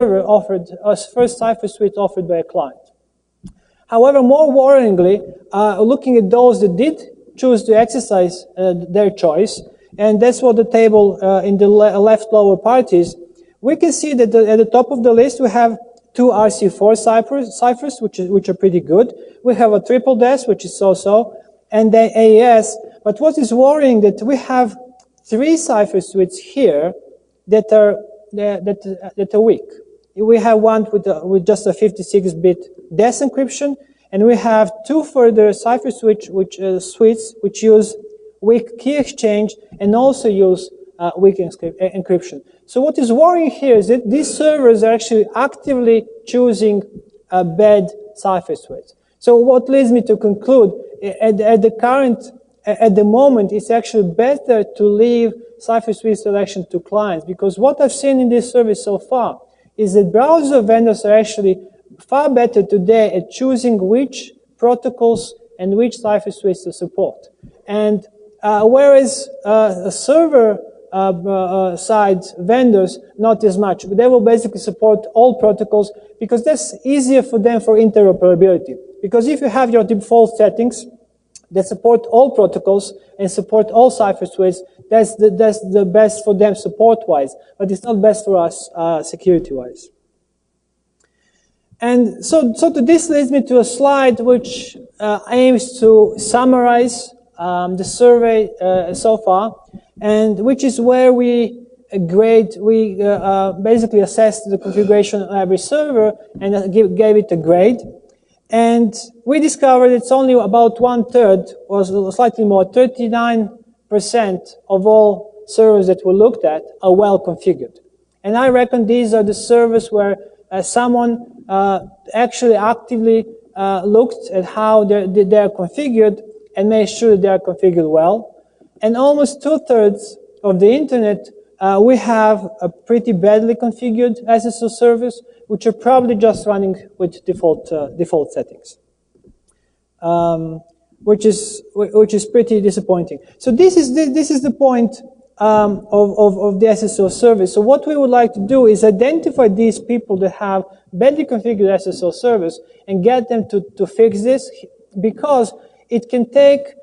server offered, first cipher suite offered by a client. However, more worryingly, looking at those that did choose to exercise their choice, and that's what the table in the left lower part is, we can see that at the top of the list we have two RC4 ciphers, which are pretty good. We have a triple DES, which is so-so, and the AES. But what is worrying that we have three cipher suites here that are weak. We have one with just a 56-bit DES encryption, and we have two further cipher suites which use weak key exchange and also use weak encryption. So what is worrying here is that these servers are actually actively choosing a bad cipher suite. So what leads me to conclude, at the moment, it's actually better to leave cipher suite selection to clients, because what I've seen in this survey so far is that browser vendors are actually far better today at choosing which protocols and which cipher suites to support. And whereas server side vendors, not as much. They will basically support all protocols because that's easier for them for interoperability. Because if you have your default settings that support all protocols and support all cipher suites, that's the best for them support-wise, but it's not best for us security-wise. And so this leads me to a slide which aims to summarize the survey so far, and which is where we basically assessed the configuration of every server and gave it a grade. And we discovered it's only about 1/3, or slightly more, 39% of all servers that we looked at are well configured. And I reckon these are the servers where someone actually actively looked at how they're configured and made sure they are configured well. And almost 2/3 of the internet, we have a pretty badly configured SSL servers, which are probably just running with default settings, which is pretty disappointing. So this is the point of the SSL survey. So what we would like to do is identify these people that have badly configured SSL servers and get them to fix this, because it can take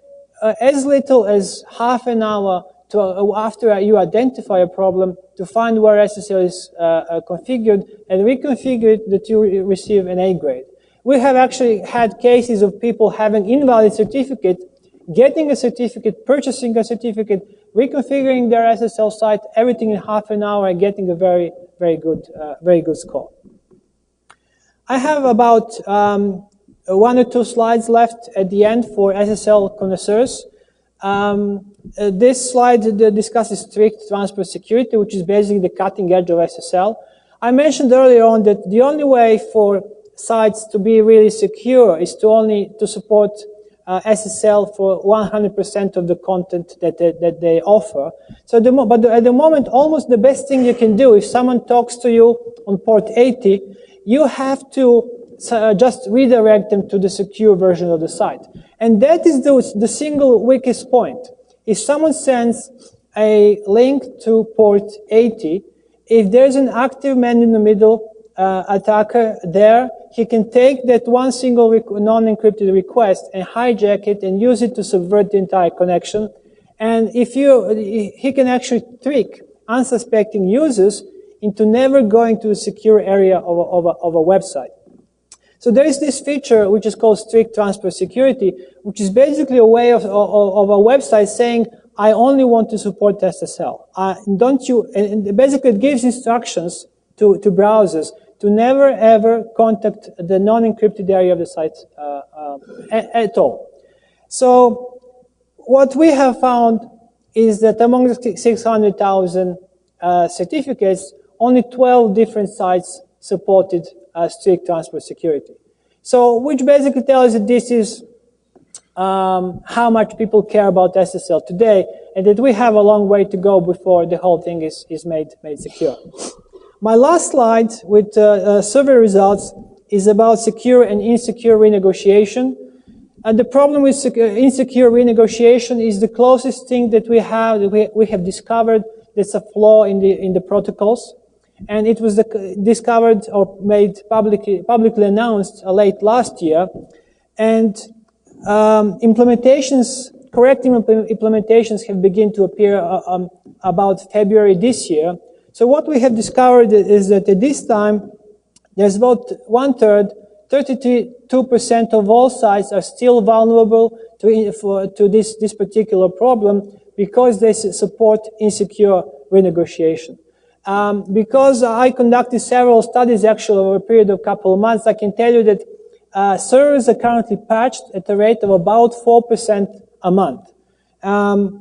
as little as half an hour after you identify a problem to find where SSL is configured and reconfigure it that you receive an A grade. We have actually had cases of people having invalid certificate, getting a certificate, purchasing a certificate, reconfiguring their SSL site, everything in half an hour, and getting a very good score. I have about 1 or 2 slides left at the end for SSL connoisseurs. This slide discusses strict transport security, which is basically the cutting edge of SSL. I mentioned earlier on that the only way for sites to be really secure is to support SSL for 100% of the content that they offer. So but at the moment, almost the best thing you can do, if someone talks to you on port 80, you have to just redirect them to the secure version of the site. And that is the single weakest point. If someone sends a link to port 80, if there's an active man-in-the-middle attacker there, he can take that one single non-encrypted request and hijack it and use it to subvert the entire connection. And he can actually trick unsuspecting users into never going to the secure area of a website. So there is this feature which is called strict transport security, which is basically a way of a website saying, I only want to support SSL. And basically it gives instructions to browsers to never ever contact the non-encrypted area of the site at all. So what we have found is that among the 600,000 certificates, only 12 different sites supported strict transport security. So, which basically tells you this is how much people care about SSL today, and that we have a long way to go before the whole thing is made secure. My last slide with survey results is about secure and insecure renegotiation. And the problem with insecure renegotiation is the closest thing that we have discovered that's a flaw in the protocols. And it was discovered or made publicly announced late last year. And correct implementations have begun to appear about February this year. So what we have discovered is that at this time, there's about 1/3, 32% of all sites are still vulnerable to this particular problem because they support insecure renegotiation. Because I conducted several studies actually over a period of a couple of months, I can tell you that servers are currently patched at a rate of about 4% a month.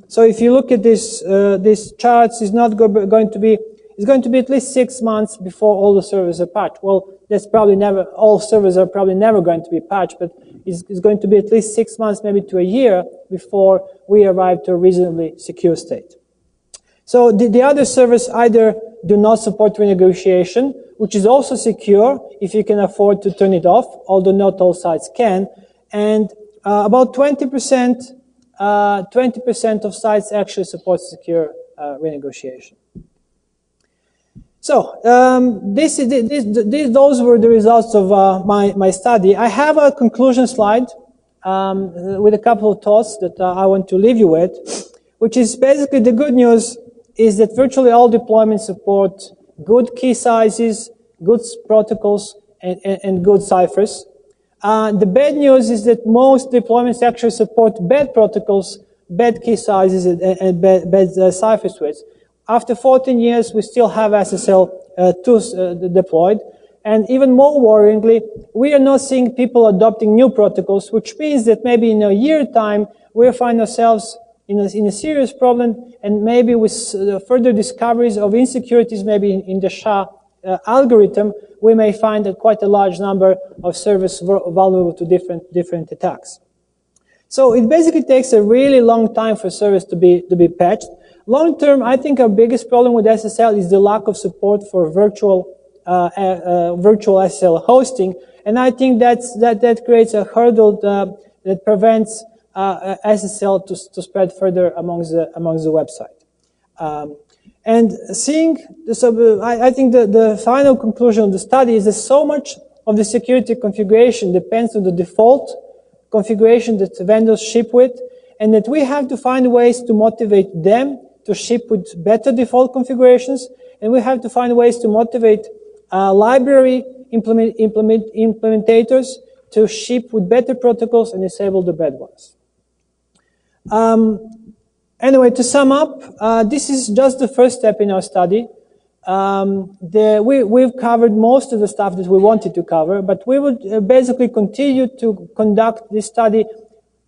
So if you look at these charts, it's going to be at least 6 months before all the servers are patched. Well, that's probably never, all servers are probably never going to be patched, but it's going to be at least 6 months, maybe to a year, before we arrive to a reasonably secure state. So the other servers either do not support renegotiation, which is also secure if you can afford to turn it off, although not all sites can, and about 20% of sites actually support secure renegotiation. So those were the results of my study. I have a conclusion slide with a couple of thoughts that I want to leave you with, which is basically the good news is that virtually all deployments support good key sizes, good protocols, and good ciphers. The bad news is that most deployments actually support bad protocols, bad key sizes, and bad cipher suites. After 14 years, we still have SSL deployed. And even more worryingly, we are not seeing people adopting new protocols, which means that maybe in a year's time, we'll find ourselves in a serious problem, and maybe with further discoveries of insecurities, maybe in the SHA algorithm, we may find that quite a large number of servers vulnerable to different attacks. So it basically takes a really long time for servers to be patched. Long term, I think our biggest problem with SSL is the lack of support for virtual SSL hosting, and I think that creates a hurdle that prevents SSL to spread further amongst the website. And I think the final conclusion of the study is that so much of the security configuration depends on the default configuration that vendors ship with, and that we have to find ways to motivate them to ship with better default configurations, and we have to find ways to motivate library implementators to ship with better protocols and disable the bad ones. Anyway, to sum up, this is just the first step in our study. We've covered most of the stuff that we wanted to cover, but we will basically continue to conduct this study,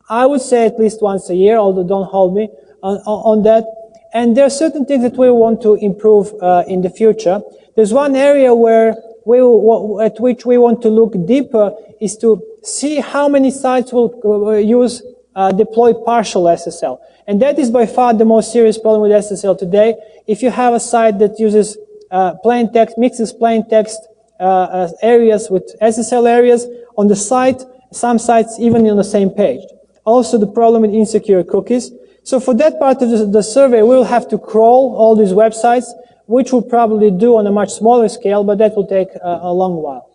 I would say at least once a year, although don't hold me on that. And there are certain things that we want to improve in the future. There's one area at which we want to look deeper is to see how many sites will deploy partial SSL. And that is by far the most serious problem with SSL today. If you have a site that uses plain text, mixes plain text areas with SSL areas on the site, some sites even on the same page. Also the problem with insecure cookies. So for that part of the survey, we will have to crawl all these websites, which we'll probably do on a much smaller scale, but that will take a long while.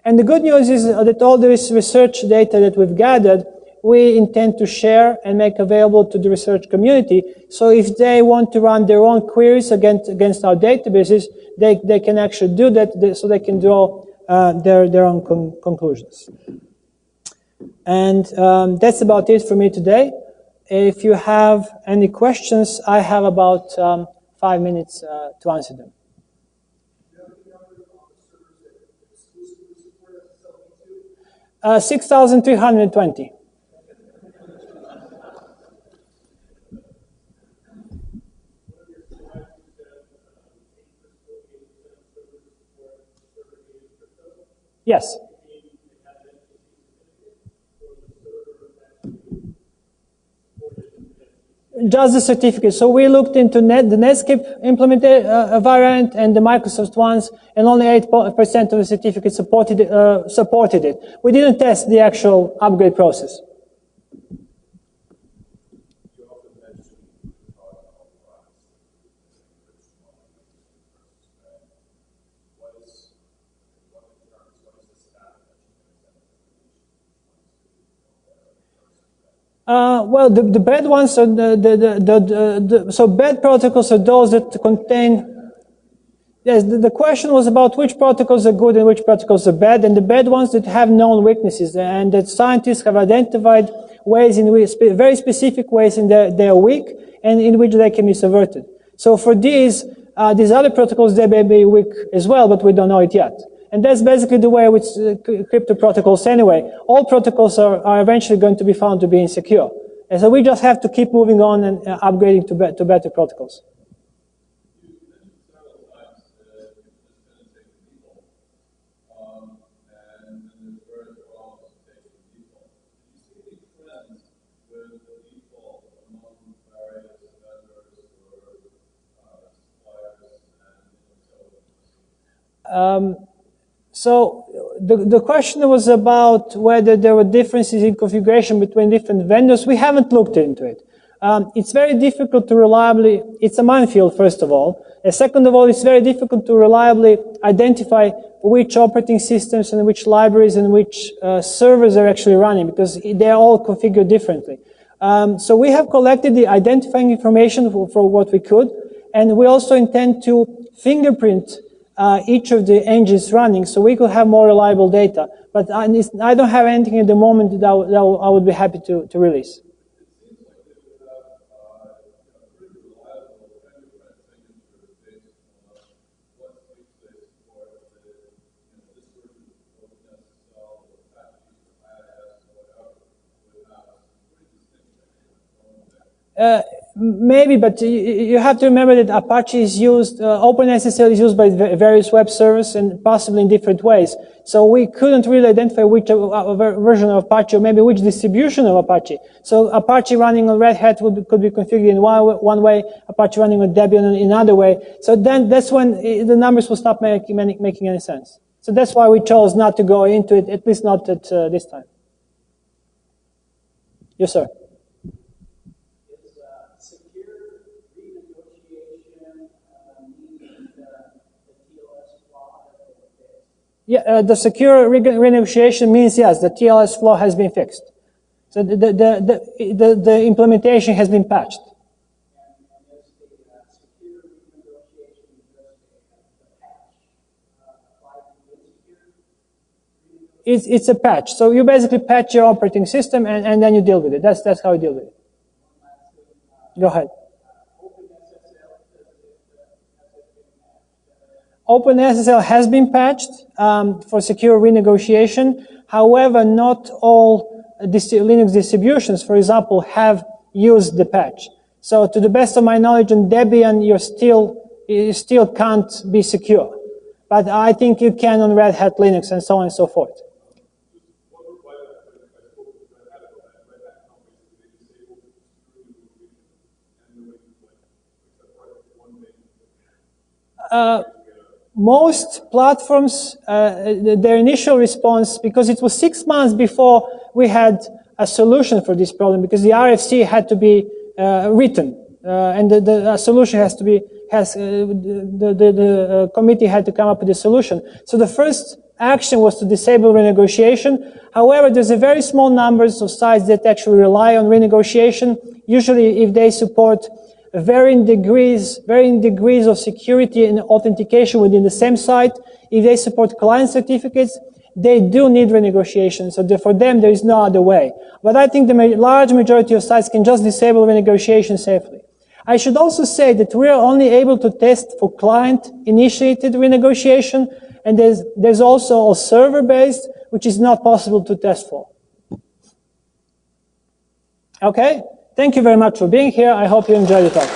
And the good news is that all this research data that we've gathered, we intend to share and make available to the research community. So if they want to run their own queries against our databases, they can actually do that, so they can draw their own conclusions. And that's about it for me today. If you have any questions, I have about 5 minutes to answer them. 6,320. Yes. Just the certificate. So we looked into the Netscape variant and the Microsoft ones, and only 8% of the certificates supported it. We didn't test the actual upgrade process. Well, the bad ones are so bad protocols are those that contain. Yes, the question was about which protocols are good and which protocols are bad, and the bad ones that have known weaknesses, and that scientists have identified ways in which, very specific ways in they are weak, and in which they can be subverted. So for these other protocols, they may be weak as well, but we don't know it yet. And that's basically the way with crypto protocols anyway. All protocols are eventually going to be found to be insecure. And so we just have to keep moving on and upgrading to better protocols. So the question was about whether there were differences in configuration between different vendors. We haven't looked into it. It's very difficult to reliably, it's a minefield, first of all. And second of all, it's very difficult to reliably identify which operating systems and which libraries and which servers are actually running, because they're all configured differently. So we have collected the identifying information for what we could, and we also intend to fingerprint each of the engines running, so we could have more reliable data. But I don't have anything at the moment that I would be happy to release. Maybe, but you have to remember that Apache is used, OpenSSL is used by various web servers and possibly in different ways. So we couldn't really identify which version of Apache or maybe which distribution of Apache. So Apache running on Red Hat could be configured in one way, Apache running on Debian in another way. So then that's when the numbers will stop making any sense. So that's why we chose not to go into it, at least not at this time. Yes, sir. Yeah, the secure renegotiation means, yes, the TLS flaw has been fixed. So the implementation has been patched. It's a patch. So you basically patch your operating system and then you deal with it. That's how you deal with it. Go ahead. OpenSSL has been patched for secure renegotiation. However, not all Linux distributions, for example, have used the patch. So to the best of my knowledge, on Debian, you still can't be secure. But I think you can on Red Hat Linux and so on and so forth. Most platforms, their initial response, because it was 6 months before we had a solution for this problem, because the RFC had to be written, and the solution has to be, the committee had to come up with a solution. So the first action was to disable renegotiation. However, there's a very small numbers of sites that actually rely on renegotiation. Usually, if they support varying degrees of security and authentication within the same site. If they support client certificates, they do need renegotiation. So for them, there is no other way. But I think the large majority of sites can just disable renegotiation safely. I should also say that we are only able to test for client-initiated renegotiation, and there's also a server-based, which is not possible to test for. Okay? Thank you very much for being here. I hope you enjoyed the talk.